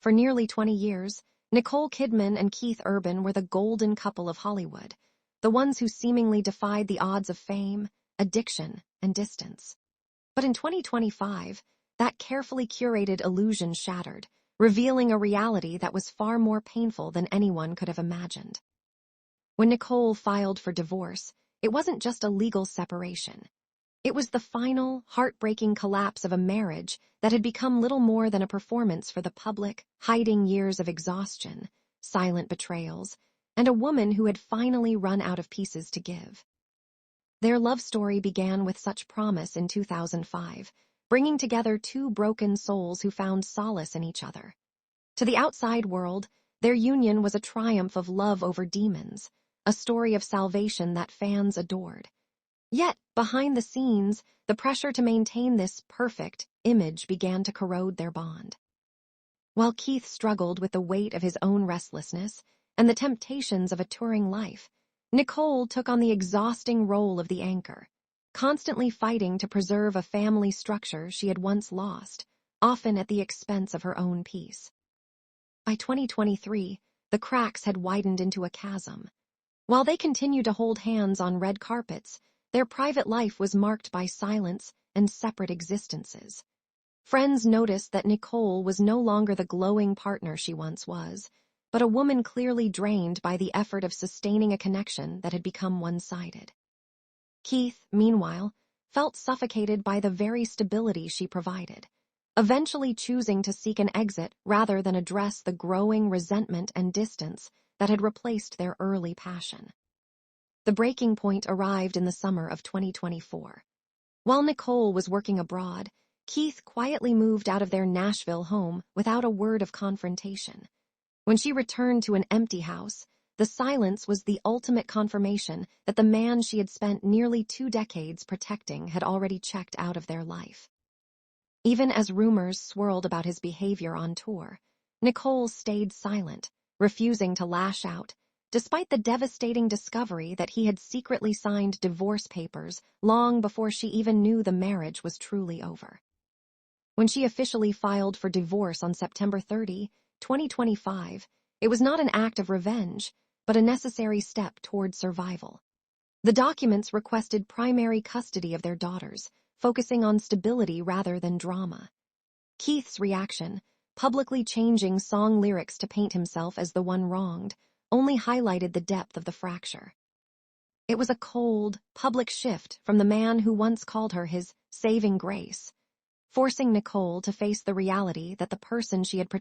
For nearly 20 years, Nicole Kidman and Keith Urban were the golden couple of Hollywood, the ones who seemingly defied the odds of fame, addiction, and distance. But in 2025, that carefully curated illusion shattered, revealing a reality that was far more painful than anyone could have imagined. When Nicole filed for divorce, it wasn't just a legal separation. It was the final, heartbreaking collapse of a marriage that had become little more than a performance for the public, hiding years of exhaustion, silent betrayals, and a woman who had finally run out of pieces to give. Their love story began with such promise in 2005, bringing together two broken souls who found solace in each other. To the outside world, their union was a triumph of love over demons, a story of salvation that fans adored. Yet, behind the scenes, the pressure to maintain this perfect image began to corrode their bond. While Keith struggled with the weight of his own restlessness and the temptations of a touring life, Nicole took on the exhausting role of the anchor, constantly fighting to preserve a family structure she had once lost, often at the expense of her own peace. By 2023, the cracks had widened into a chasm. While they continued to hold hands on red carpets, their private life was marked by silence and separate existences. Friends noticed that Nicole was no longer the glowing partner she once was, but a woman clearly drained by the effort of sustaining a connection that had become one-sided. Keith, meanwhile, felt suffocated by the very stability she provided, eventually choosing to seek an exit rather than address the growing resentment and distance that had replaced their early passion. The breaking point arrived in the summer of 2024. While Nicole was working abroad, Keith quietly moved out of their Nashville home without a word of confrontation. When she returned to an empty house, the silence was the ultimate confirmation that the man she had spent nearly 2 decades protecting had already checked out of their life. Even as rumors swirled about his behavior on tour, Nicole stayed silent, refusing to lash out, despite the devastating discovery that he had secretly signed divorce papers long before she even knew the marriage was truly over. When she officially filed for divorce on September 30, 2025, it was not an act of revenge, but a necessary step toward survival. The documents requested primary custody of their daughters, focusing on stability rather than drama. Keith's reaction, publicly changing song lyrics to paint himself as the one wronged, only highlighted the depth of the fracture. It was a cold, public shift from the man who once called her his saving grace, forcing Nicole to face the reality that the person she had protected